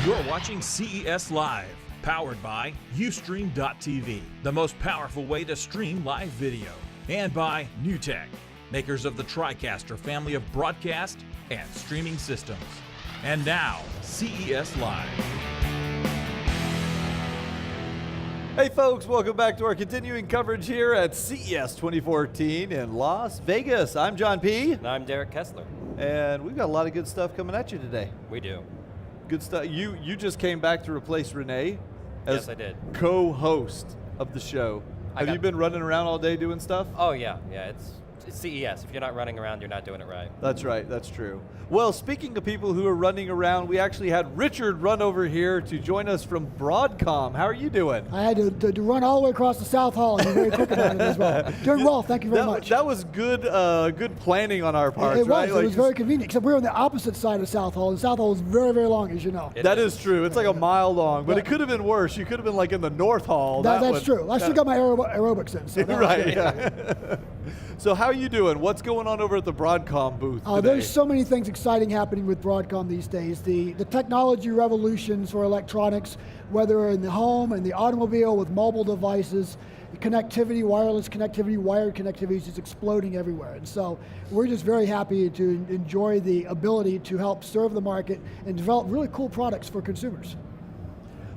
You're watching CES Live, powered by USTREAM.tv, the most powerful way to stream live video, and by NewTek, makers of the TriCaster family of broadcast and streaming systems. And now, CES Live. Hey folks, welcome back to our continuing coverage here at CES 2014 in Las Vegas. I'm John P. And I'm Derek Kessler. And we've got a lot of good stuff coming at you today. We do. Good stuff. You just came back to replace Renee as Yes, I did. co-host of the show. Have you been running around all day doing stuff? Oh yeah, it's CES. If you're not running around, you're not doing it right. That's right, that's true. Well, speaking of people who are running around, we actually had Richard run over here to join us from Broadcom. How are you doing? I had to run all the way across the South Hall and be very quick about it as well. Doing well, thank you very much. That was good good planning on our part, right? It was very convenient, except we were on the opposite side of South Hall, and South Hall is very, very long, as you know. That is true. It's like a mile long, but it could have been worse. You could have been like in the North Hall. That's true. I still got my aerobics in. So right, yeah. So how are you doing? What's going on over at the Broadcom booth today? There's so many things exciting happening with Broadcom these days. The technology revolutions for electronics, whether in the home and the automobile with mobile devices, connectivity, wireless connectivity, wired connectivity is just exploding everywhere. And so we're just very happy to enjoy the ability to help serve the market and develop really cool products for consumers.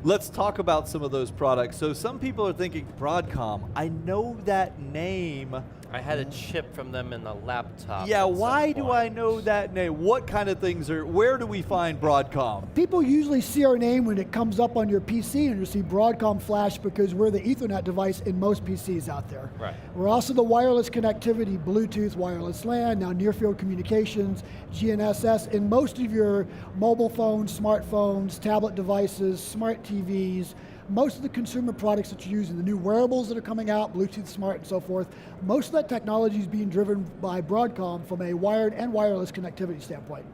Let's talk about some of those products. So some people are thinking, Broadcom, I know that name. I had a chip from them in the laptop. Yeah, why do I know that name? What kind of things where do we find Broadcom? People usually see our name when it comes up on your PC and you see Broadcom flash because we're the Ethernet device in most PCs out there. Right. We're also the wireless connectivity, Bluetooth, wireless LAN, now near field communications, GNSS, in most of your mobile phones, smartphones, tablet devices, smart TVs, most of the consumer products that you're using, the new wearables that are coming out, Bluetooth Smart and so forth, most of that technology is being driven by Broadcom from a wired and wireless connectivity standpoint.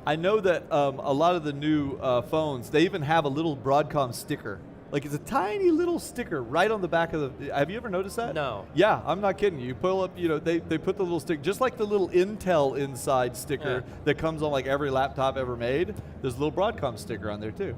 I know that a lot of the new phones, they even have a little Broadcom sticker. Like it's a tiny little sticker right on the back of the, have you ever noticed that? No. Yeah, I'm not kidding you. Pull up, they put the little sticker, just like the little Intel inside sticker that comes on like every laptop ever made, there's a little Broadcom sticker on there too.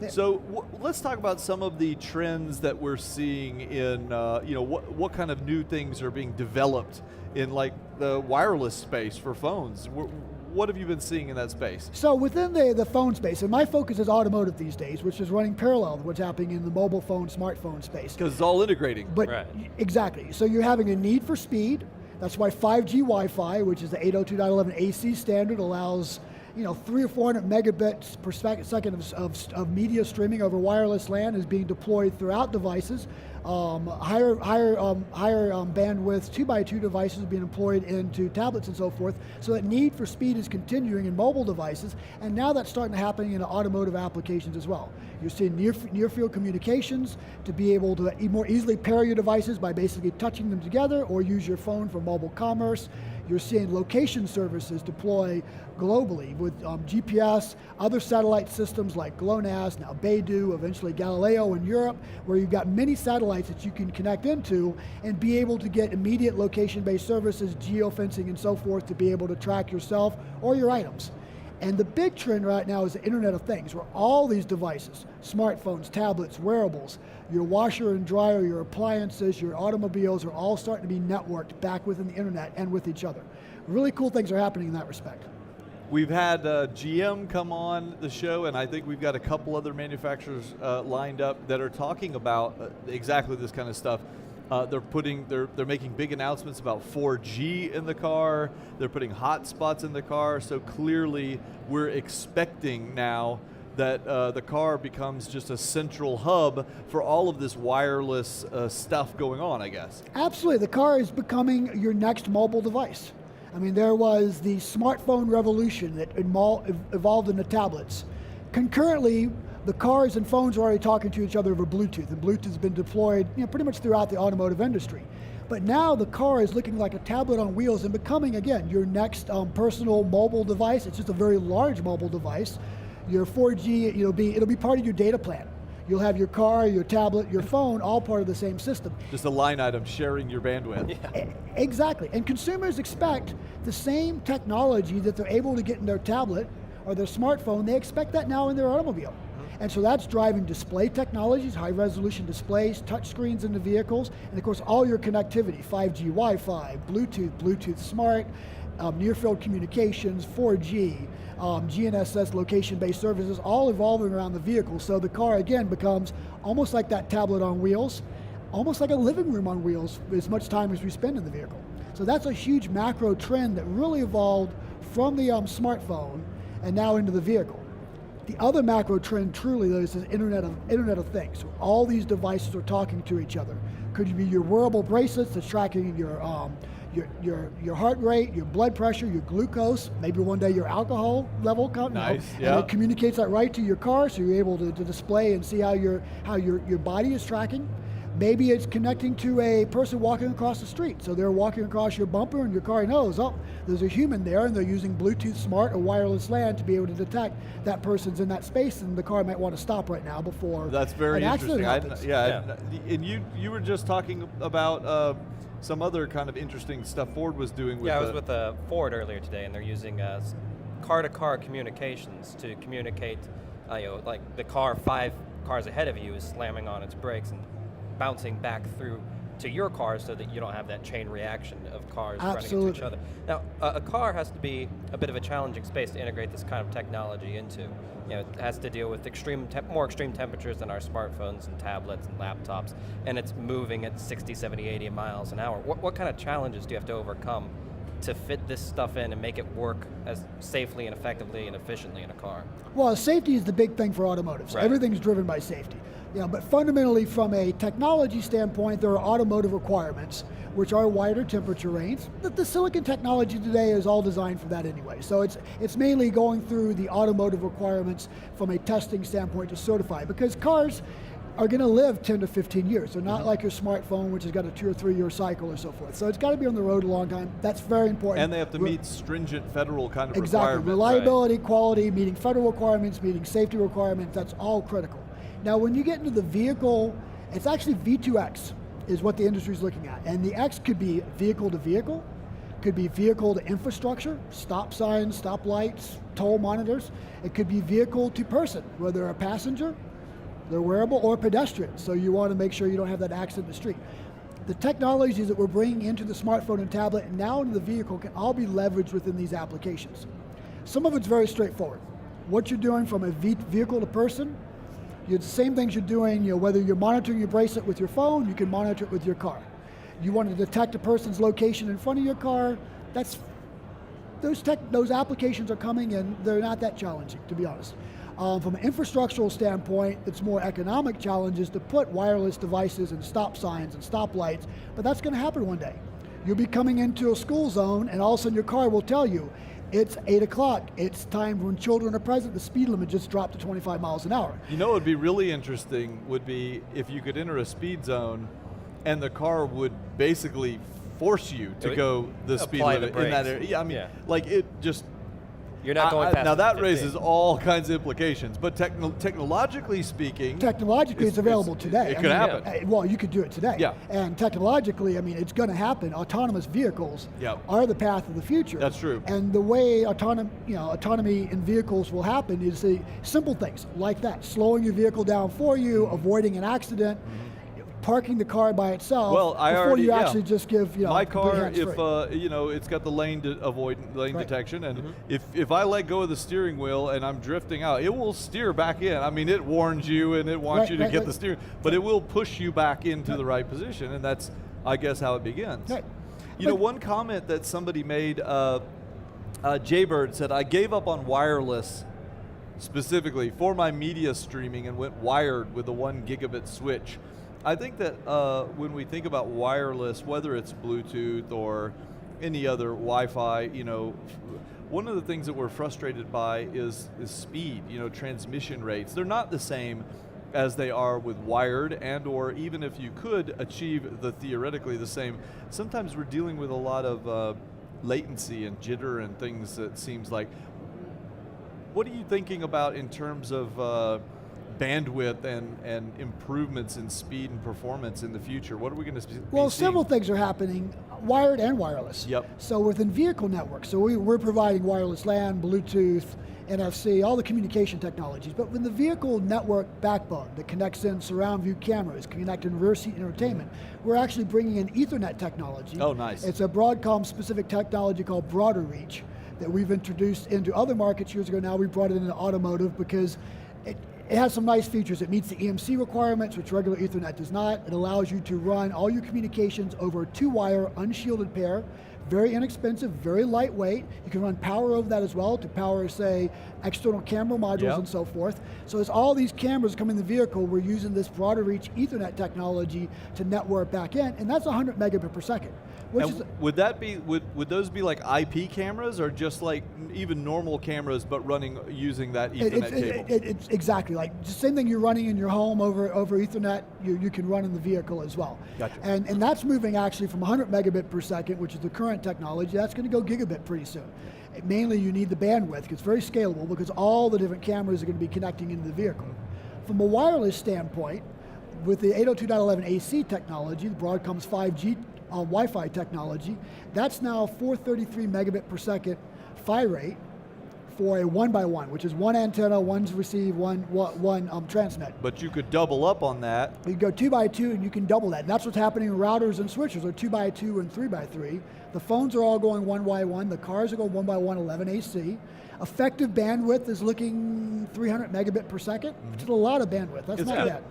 Yeah. So let's talk about some of the trends that we're seeing in, what kind of new things are being developed in like the wireless space for phones. What have you been seeing in that space? So within the phone space, and my focus is automotive these days, which is running parallel to what's happening in the mobile phone, smartphone space. Because it's all integrating. But exactly, so you're having a need for speed. That's why 5G Wi-Fi, which is the 802.11 AC standard, allows 300 or 400 megabits per second of media streaming over wireless LAN is being deployed throughout devices. Higher bandwidth 2x2 devices being employed into tablets and so forth. So that need for speed is continuing in mobile devices, and now that's starting to happen in automotive applications as well. You're seeing near field communications to be able to more easily pair your devices by basically touching them together or use your phone for mobile commerce. You're seeing location services deploy globally with GPS, other satellite systems like GLONASS, now Beidou, eventually Galileo in Europe, where you've got many satellites that you can connect into and be able to get immediate location-based services, geofencing and so forth to be able to track yourself or your items. And the big trend right now is the Internet of Things, where all these devices, smartphones, tablets, wearables, your washer and dryer, your appliances, your automobiles are all starting to be networked back within the internet and with each other. Really cool things are happening in that respect. We've had GM come on the show, and I think we've got a couple other manufacturers lined up that are talking about exactly this kind of stuff. They're making big announcements about 4G in the car. They're putting hotspots in the car. So clearly, we're expecting now that the car becomes just a central hub for all of this wireless stuff going on, I guess. Absolutely, the car is becoming your next mobile device. I mean, there was the smartphone revolution that evolved into tablets. Concurrently, the cars and phones are already talking to each other over Bluetooth, and Bluetooth has been deployed pretty much throughout the automotive industry. But now the car is looking like a tablet on wheels and becoming, again, your next personal mobile device. It's just a very large mobile device. Your 4G, it'll be part of your data plan. You'll have your car, your tablet, your phone, all part of the same system. Just a line item sharing your bandwidth. Yeah. Exactly, and consumers expect the same technology that they're able to get in their tablet or their smartphone, they expect that now in their automobile. And so that's driving display technologies, high resolution displays, touch screens in the vehicles, and of course all your connectivity, 5G Wi-Fi, Bluetooth Smart, near field communications, 4G, GNSS location-based services, all evolving around the vehicle. So the car again becomes almost like that tablet on wheels, almost like a living room on wheels, as much time as we spend in the vehicle. So that's a huge macro trend that really evolved from the smartphone and now into the vehicle. The other macro trend truly though is the Internet of Things. All these devices are talking to each other. Could be your wearable bracelets that's tracking your heart rate, your blood pressure, your glucose, maybe one day your alcohol level. Nice, and it communicates that right to your car, so you're able to display and see how your body is tracking. Maybe it's connecting to a person walking across the street. So they're walking across your bumper and your car knows, oh, there's a human there, and they're using Bluetooth Smart or wireless LAN to be able to detect that person's in that space, and the car might want to stop right now before That's very an interesting. accident happens. And you were just talking about some other kind of interesting stuff Ford was doing with I was with Ford earlier today, and they're using car-to-car communications to communicate, like the car 5 cars ahead of you is slamming on its brakes and bouncing back through to your car so that you don't have that chain reaction of cars running into each other. Now, a car has to be a bit of a challenging space to integrate this kind of technology into. It has to deal with more extreme temperatures than our smartphones and tablets and laptops, and it's moving at 60, 70, 80 miles an hour. What kind of challenges do you have to overcome to fit this stuff in and make it work as safely and effectively and efficiently in a car? Well, safety is the big thing for automotive. So Right. everything's driven by safety. But fundamentally from a technology standpoint, there are automotive requirements, which are wider temperature range. The silicon technology today is all designed for that anyway. So it's mainly going through the automotive requirements from a testing standpoint to certify, because cars are going to live 10 to 15 years. They're not like your smartphone, which has got a 2 or 3 year cycle or so forth. So it's got to be on the road a long time. That's very important. And they have to meet stringent federal kind of exactly. requirements. Reliability, quality, meeting federal requirements, meeting safety requirements, that's all critical. Now when you get into the vehicle, it's actually V2X is what the industry is looking at. And the X could be vehicle to vehicle, could be vehicle to infrastructure, stop signs, stop lights, toll monitors. It could be vehicle to person, whether they're a passenger, they're wearable, or pedestrian. So you want to make sure you don't have that accident in the street. The technologies that we're bringing into the smartphone and tablet and now into the vehicle can all be leveraged within these applications. Some of it's very straightforward. What you're doing from a vehicle to person, the same things you're doing, whether you're monitoring your bracelet with your phone, you can monitor it with your car. You want to detect a person's location in front of your car, those applications are coming in, they're not that challenging, to be honest. From an infrastructural standpoint, it's more economic challenges to put wireless devices and stop signs and stoplights, but that's going to happen one day. You'll be coming into a school zone and all of a sudden your car will tell you, it's 8 o'clock, it's time when children are present, the speed limit just dropped to 25 miles an hour. What would be really interesting would be if you could enter a speed zone and the car would basically force you to go the speed limit in that area. Like it just... You're not going past now that 15. raises all kinds of implications, but technologically speaking... Technologically, it's available today. It could happen. Well, you could do it today. Yeah. And technologically, it's going to happen. Autonomous vehicles are the path of the future. That's true. And the way autonomy in vehicles will happen is the simple things like that. Slowing your vehicle down for you, avoiding an accident, parking the car by itself before you actually just give my car, if free. it's got the lane detection, and if I let go of the steering wheel and I'm drifting out, it will steer back in. It warns you and it wants you to get the steering, but it will push you back into the right position, and that's, I guess, how it begins. Right. One comment that somebody made, Jaybird said, I gave up on wireless specifically for my media streaming and went wired with a 1 gigabit switch. I think that when we think about wireless, whether it's Bluetooth or any other Wi-Fi, one of the things that we're frustrated by is speed, transmission rates. They're not the same as they are with wired, and or even if you could achieve theoretically the same, sometimes we're dealing with a lot of latency and jitter and things that seems like. What are you thinking about in terms of bandwidth and improvements in speed and performance in the future? What are we going to be Well, seeing? several things are happening, wired and wireless. Yep. So within vehicle networks, so we're providing wireless LAN, Bluetooth, NFC, all the communication technologies. But with the vehicle network backbone that connects in surround view cameras, connect in rear seat entertainment, we're actually bringing in Ethernet technology. Oh, nice. It's a Broadcom specific technology called Broader Reach that we've introduced into other markets years ago. Now we brought it into automotive because it has some nice features. It meets the EMC requirements, which regular Ethernet does not. It allows you to run all your communications over a 2-wire unshielded pair. Very inexpensive, very lightweight. You can run power over that as well to power, say, external camera modules and so forth. So as all these cameras come in the vehicle, we're using this broader reach Ethernet technology to network back in, and that's 100 megabit per second. Which And would that be, would those be like IP cameras or just like even normal cameras but running using that Ethernet cable? It's exactly like the same thing you're running in your home over Ethernet, you can run in the vehicle as well. Gotcha. And that's moving actually from 100 megabit per second, which is the current technology, that's going to go gigabit pretty soon. Mainly you need the bandwidth, because it's very scalable because all the different cameras are going to be connecting into the vehicle. From a wireless standpoint, with the 802.11 AC technology, the Broadcom's 5G Wi-Fi technology, that's now 433 megabit per second PHY rate for a 1x1, which is one antenna, one's receive, one transmit. But you could double up on that. You go 2x2 and you can double that. And that's what's happening in routers and switches are 2x2 and 3x3. The phones are all going 1x1. The cars are going 1x1 11 AC. Effective bandwidth is looking 300 megabit per second, which is a lot of bandwidth. That's not bad.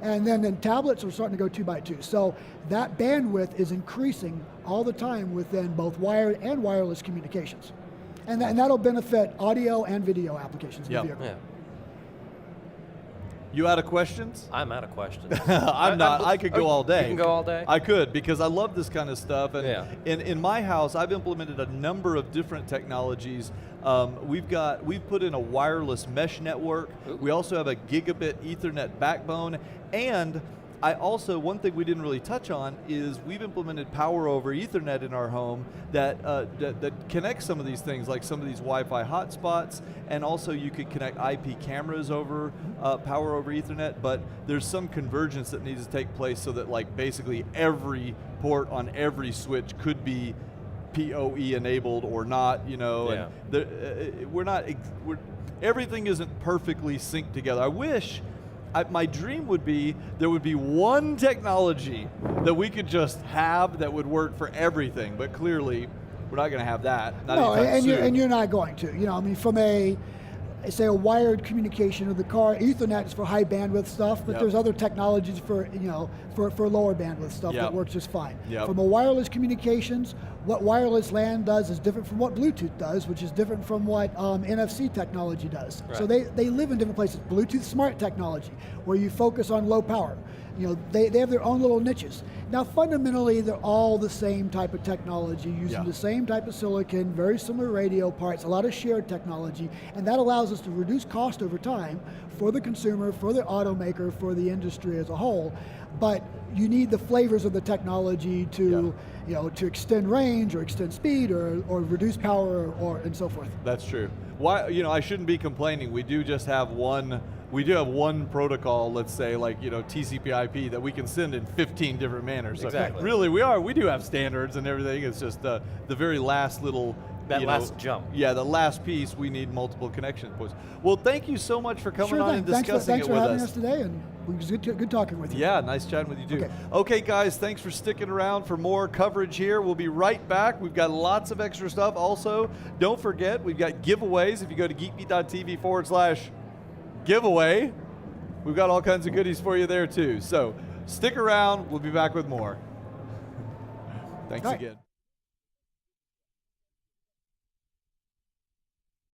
And then tablets are starting to go 2x2. So that bandwidth is increasing all the time within both wired and wireless communications. And that'll benefit audio and video applications in the vehicle. Yeah. You out of questions? I'm out of questions. I'm not. I could go all day. You can go all day? I could, because I love this kind of stuff. And Yeah. in my house, I've implemented a number of different technologies. We've put in a wireless mesh network. Ooh. We also have a gigabit Ethernet backbone. And I also, one thing we didn't really touch on is we've implemented power over Ethernet in our home that connects some of these things, like some of these Wi-Fi hotspots, and also you could connect IP cameras over power over Ethernet, but there's some convergence that needs to take place so that like basically every port on every switch could be PoE enabled or not, you know, Yeah. and everything isn't perfectly synced together. I wish, my dream would be there would be one technology that we could just have that would work for everything, but clearly we're not going to have that. Not No, anytime soon. and you're not going to. You know, I mean, from a wired communication of the car, Ethernet is for high bandwidth stuff, but Yep. there's other technologies for for lower bandwidth stuff Yep. that works just fine. Yep. From a wireless communications, what wireless LAN does is different from what Bluetooth does, which is different from what NFC technology does. So Right. they live in different places. Bluetooth smart technology, where you focus on low power. You know, they have their own little niches. Now, fundamentally, they're all the same type of technology, using Yeah. the same type of silicon, very similar radio parts, a lot of shared technology, and that allows us to reduce cost over time for the consumer, for the automaker, for the industry as a whole. But you need the flavors of the technology to, to extend range or extend speed or reduce power or and so forth. That's true. Why, I shouldn't be complaining. We do just have one. We do have one protocol, let's say, like TCP/IP, that we can send in 15 different manners. So Exactly. really, we do have standards and everything. It's just the very last little. That last jump. Yeah, the last piece. We need multiple connection points. Well, thank you so much for coming Sure on thing. and Thanks discussing for it with having us. us today, and it was good talking with you. Yeah, nice chatting with you too. Okay, guys, thanks for sticking around for more coverage here. We'll be right back. We've got lots of extra stuff. Also, don't forget, we've got giveaways. If you go to geekbeat.tv/giveaway, we've got all kinds of goodies for you there too. So stick around. We'll be back with more. Thanks again.